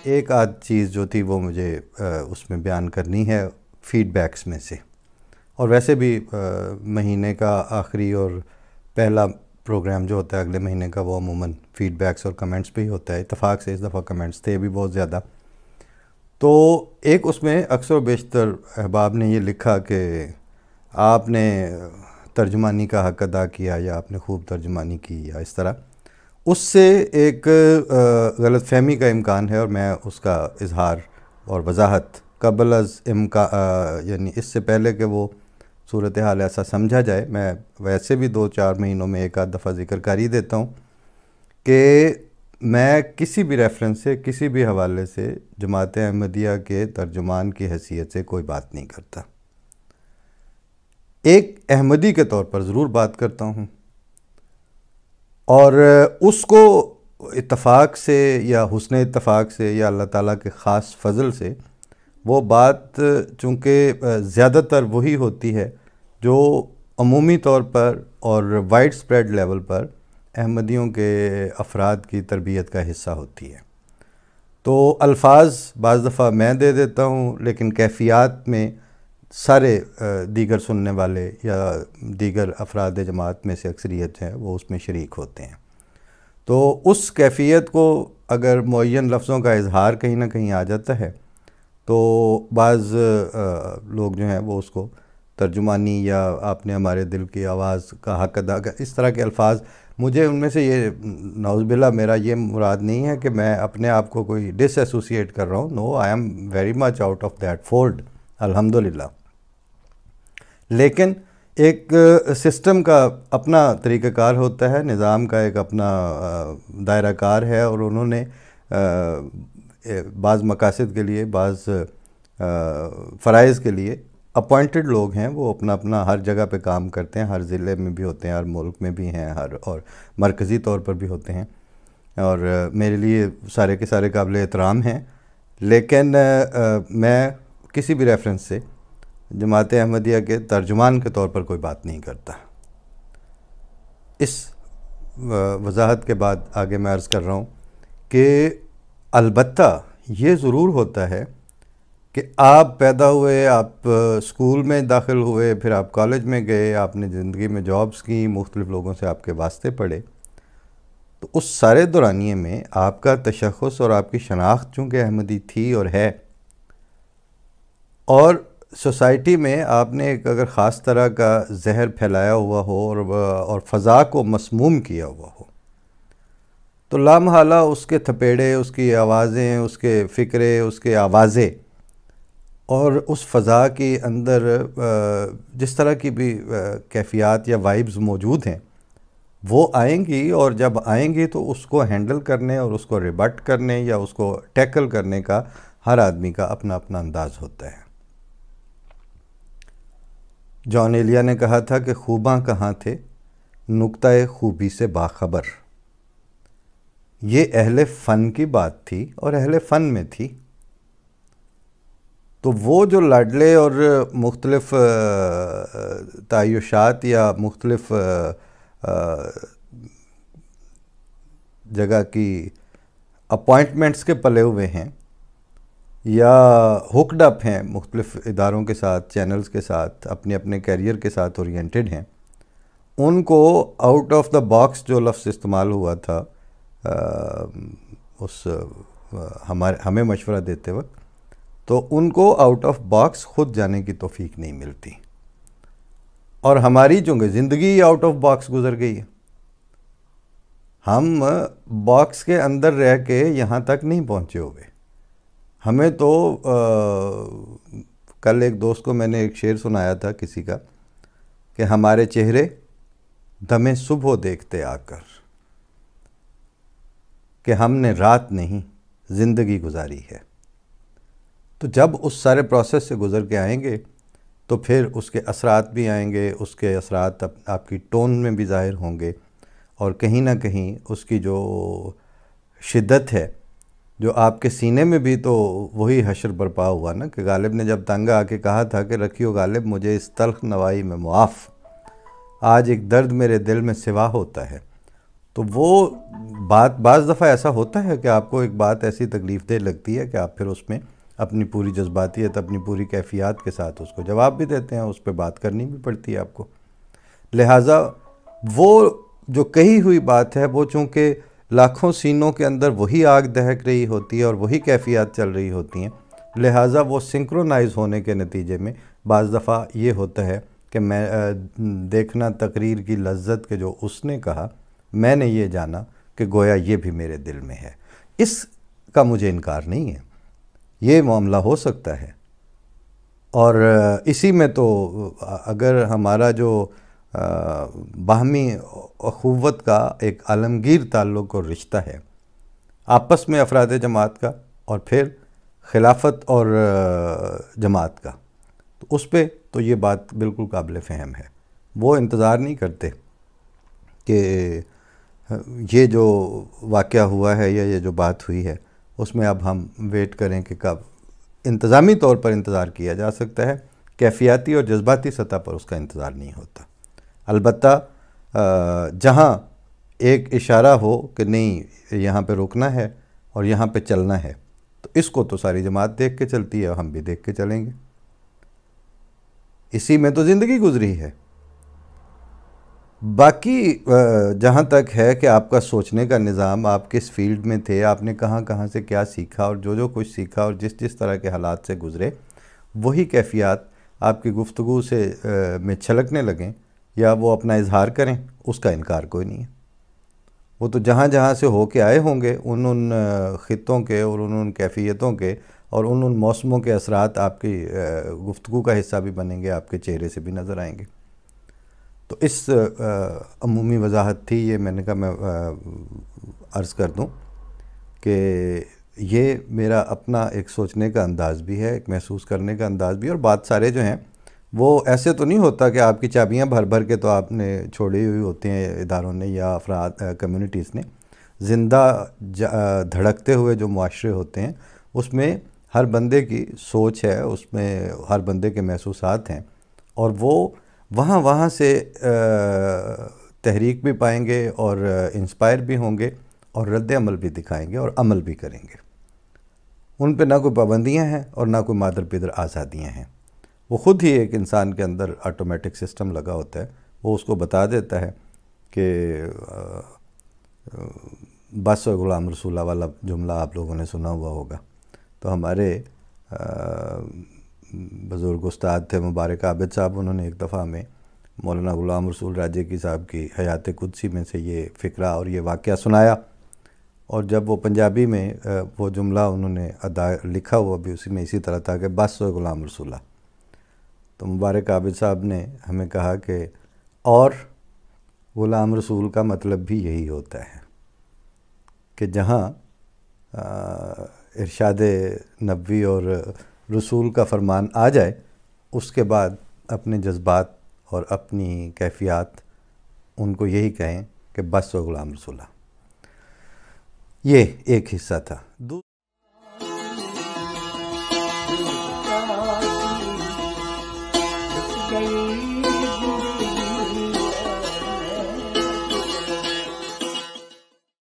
ایک آدھ چیز جو تھی وہ مجھے اس میں بیان کرنی ہے فیڈ بیکس میں سے، اور ویسے بھی مہینے کا آخری اور پہلا پروگرام جو ہوتا ہے اگلے مہینے کا وہ عموماً فیڈ بیکس اور کمنٹس پہ ہی ہوتا ہے۔ اتفاق سے اس دفعہ کمنٹس تھے بھی بہت زیادہ، تو ایک اس میں اکثر و بیشتر احباب نے یہ لکھا کہ آپ نے ترجمانی کا حق ادا کیا یا آپ نے خوب ترجمانی کی یا اس طرح، اس سے ایک غلط فہمی کا امکان ہے، اور میں اس کا اظہار اور وضاحت قبل از یعنی اس سے پہلے کہ وہ صورتحال ایسا سمجھا جائے، میں ویسے بھی 2-4 مہینوں میں ایک آدھ دفعہ ذکر کر ہی دیتا ہوں کہ میں کسی بھی ریفرنس سے، کسی بھی حوالے سے جماعت احمدیہ کے ترجمان کی حیثیت سے کوئی بات نہیں کرتا۔ ایک احمدی کے طور پر ضرور بات کرتا ہوں، اور اس کو اتفاق سے یا حسن اتفاق سے یا اللہ تعالیٰ کے خاص فضل سے وہ بات چونکہ زیادہ تر وہی ہوتی ہے جو عمومی طور پر اور وائڈ سپریڈ لیول پر احمدیوں کے افراد کی تربیت کا حصہ ہوتی ہے، تو الفاظ بعض دفعہ میں دے دیتا ہوں، لیکن کیفیات میں سارے دیگر سننے والے یا دیگر افراد جماعت میں سے اکثریت ہیں وہ اس میں شریک ہوتے ہیں، تو اس کیفیت کو اگر معین لفظوں کا اظہار کہیں نہ کہیں آ جاتا ہے تو بعض لوگ جو ہیں وہ اس کو ترجمانی یا آپ نے ہمارے دل کی آواز کا حق ادا کر، اس طرح کے الفاظ، مجھے ان میں سے یہ نعوذ باللہ میرا یہ مراد نہیں ہے کہ میں اپنے آپ کو کوئی ڈس ایسوسیٹ کر رہا ہوں، no I am very much out of that fold الحمدللہ، لیکن ایک سسٹم کا اپنا طریقہ کار ہوتا ہے، نظام کا ایک اپنا دائرہ کار ہے، اور انہوں نے بعض مقاصد کے لیے، بعض فرائض کے لیے اپوائنٹڈ لوگ ہیں، وہ اپنا اپنا ہر جگہ پہ کام کرتے ہیں، ہر ضلع میں بھی ہوتے ہیں، ہر ملک میں بھی ہیں، اور مرکزی طور پر بھی ہوتے ہیں، اور میرے لیے سارے کے سارے قابل احترام ہیں، لیکن میں کسی بھی ریفرنس سے جماعت احمدیہ کے ترجمان کے طور پر کوئی بات نہیں کرتا۔ اس وضاحت کے بعد آگے میں عرض کر رہا ہوں کہ البتہ یہ ضرور ہوتا ہے کہ آپ پیدا ہوئے، آپ اسکول میں داخل ہوئے، پھر آپ کالج میں گئے، آپ نے زندگی میں جابز کی، مختلف لوگوں سے آپ کے واسطے پڑے، تو اس سارے دورانیے میں آپ کا تشخص اور آپ کی شناخت چونکہ احمدی تھی اور ہے، اور سوسائٹی میں آپ نے ایک اگر خاص طرح کا زہر پھیلایا ہوا ہو اور فضا کو مسموم کیا ہوا ہو، تو لامحالہ اس کے تھپیڑے، اس کی آوازیں، اس کے فکرے، اس کے آوازیں، اور اس فضا کے اندر جس طرح کی بھی کیفیات یا وائبز موجود ہیں وہ آئیں گی، اور جب آئیں گی تو اس کو ہینڈل کرنے اور اس کو ریبٹ کرنے یا اس کو ٹیکل کرنے کا ہر آدمی کا اپنا اپنا انداز ہوتا ہے۔ جان ایلیا نے کہا تھا کہ خوباں کہاں تھے نکتہ خوبی سے باخبر، یہ اہل فن کی بات تھی اور اہل فن میں تھی، تو وہ جو لاڈلے اور مختلف تعیشات یا مختلف جگہ کی اپوائنٹمنٹس کے پلے ہوئے ہیں یا ہوکڈ اپ ہیں مختلف اداروں کے ساتھ، چینلز کے ساتھ، اپنے اپنے کیریئر کے ساتھ اورینٹڈ ہیں، ان کو آؤٹ آف دا باکس جو لفظ استعمال ہوا تھا ہمیں مشورہ دیتے وقت، تو ان کو آؤٹ آف باکس خود جانے کی توفیق نہیں ملتی، اور ہماری چونکہ زندگی آؤٹ آف باکس گزر گئی ہے، ہم باکس کے اندر رہ کے یہاں تک نہیں پہنچے ہوئے، ہمیں تو کل ایک دوست کو میں نے ایک شعر سنایا تھا کسی کا کہ ہمارے چہرے دمِ صبح دیکھتے آ کر کہ ہم نے رات نہیں زندگی گزاری ہے، تو جب اس سارے پروسیس سے گزر کے آئیں گے تو پھر اس کے اثرات بھی آئیں گے، اس کے اثرات آپ کی ٹون میں بھی ظاہر ہوں گے، اور کہیں نہ کہیں اس کی جو شدت ہے جو آپ کے سینے میں بھی، تو وہی حشر برپا ہوا نا کہ غالب نے جب تنگ آ کے کہا تھا کہ رکھیو غالب مجھے اس تلخ نوائی میں معاف، آج ایک درد میرے دل میں سوا ہوتا ہے، تو وہ بعض دفعہ ایسا ہوتا ہے کہ آپ کو ایک بات ایسی تکلیف دہ لگتی ہے کہ آپ پھر اس میں اپنی پوری جذباتیت، اپنی پوری کیفیات کے ساتھ اس کو جواب بھی دیتے ہیں، اس پہ بات کرنی بھی پڑتی ہے آپ کو. لہٰذا وہ جو کہی ہوئی بات ہے، وہ چونکہ لاکھوں سینوں کے اندر وہی آگ دہک رہی ہوتی ہے اور وہی کیفیات چل رہی ہوتی ہیں، لہٰذا وہ سنکرونائز ہونے کے نتیجے میں بعض دفعہ یہ ہوتا ہے کہ میں دیکھنا تقریر کی لذت کے جو اس نے کہا، میں نے یہ جانا کہ گویا یہ بھی میرے دل میں ہے. اس کا مجھے انکار نہیں ہے، یہ معاملہ ہو سکتا ہے. اور اسی میں تو اگر ہمارا جو باہمی اخوت کا ایک عالمگیر تعلق اور رشتہ ہے آپس میں افراد جماعت کا، اور پھر خلافت اور جماعت کا، تو اس پہ تو یہ بات بالکل قابل فہم ہے. وہ انتظار نہیں کرتے کہ یہ جو واقعہ ہوا ہے یا یہ جو بات ہوئی ہے اس میں اب ہم ویٹ کریں کہ کب. انتظامی طور پر انتظار کیا جا سکتا ہے، کیفیاتی اور جذباتی سطح پر اس کا انتظار نہیں ہوتا. البتہ جہاں ایک اشارہ ہو کہ نہیں یہاں پہ رکنا ہے اور یہاں پہ چلنا ہے، تو اس کو تو ساری جماعت دیکھ کے چلتی ہے، ہم بھی دیکھ کے چلیں گے. اسی میں تو زندگی گزری ہے. باقی جہاں تک ہے کہ آپ کا سوچنے کا نظام، آپ کس فیلڈ میں تھے، آپ نے کہاں کہاں سے کیا سیکھا، اور جو کچھ سیکھا اور جس طرح کے حالات سے گزرے، وہی کیفیات آپ کی گفتگو سے میں چھلکنے لگیں یا وہ اپنا اظہار کریں، اس کا انکار کوئی نہیں ہے. وہ تو جہاں جہاں سے ہو کے آئے ہوں گے، ان خطوں کے اور ان کیفیتوں کے اور ان موسموں کے اثرات آپ کی گفتگو کا حصہ بھی بنیں گے، آپ کے چہرے سے بھی نظر آئیں گے. تو اس عمومی وضاحت تھی یہ. میں نے کہا میں عرض کر دوں کہ یہ میرا اپنا ایک سوچنے کا انداز بھی ہے، ایک محسوس کرنے کا انداز بھی ہے. اور بات سارے جو ہیں وہ ایسے تو نہیں ہوتا کہ آپ کی چابیاں بھر بھر کے تو آپ نے چھوڑی ہوئی ہوتی ہیں اداروں نے یا افراد کمیونٹیز نے. زندہ دھڑکتے ہوئے جو معاشرے ہوتے ہیں اس میں ہر بندے کی سوچ ہے، اس میں ہر بندے کے محسوسات ہیں، اور وہ وہاں سے تحریک بھی پائیں گے اور انسپائر بھی ہوں گے اور رد عمل بھی دکھائیں گے اور عمل بھی کریں گے. ان پہ نہ کوئی پابندیاں ہیں اور نہ کوئی مادر پیدر آزادیاں ہیں. وہ خود ہی ایک انسان کے اندر آٹومیٹک سسٹم لگا ہوتا ہے، وہ اس کو بتا دیتا ہے کہ بس غلام رسولہ والا جملہ آپ لوگوں نے سنا ہوا ہوگا. تو ہمارے بزرگ استاد تھے مبارک عابد صاحب، انہوں نے ایک دفعہ میں مولانا غلام رسول راجے کی صاحب کی حیات قدسی میں سے یہ فقرہ اور یہ واقعہ سنایا. اور جب وہ پنجابی میں وہ جملہ انہوں نے لکھا ہوا بھی اسی میں اسی طرح تھا کہ بس غلام رسولہ، تو مبارک عابد صاحب نے ہمیں کہا کہ اور غلام رسول کا مطلب بھی یہی ہوتا ہے کہ جہاں ارشاد نبوی اور رسول کا فرمان آ جائے، اس کے بعد اپنے جذبات اور اپنی کیفیات ان کو یہی کہیں کہ بس و غلام رسولہ. یہ ایک حصہ تھا.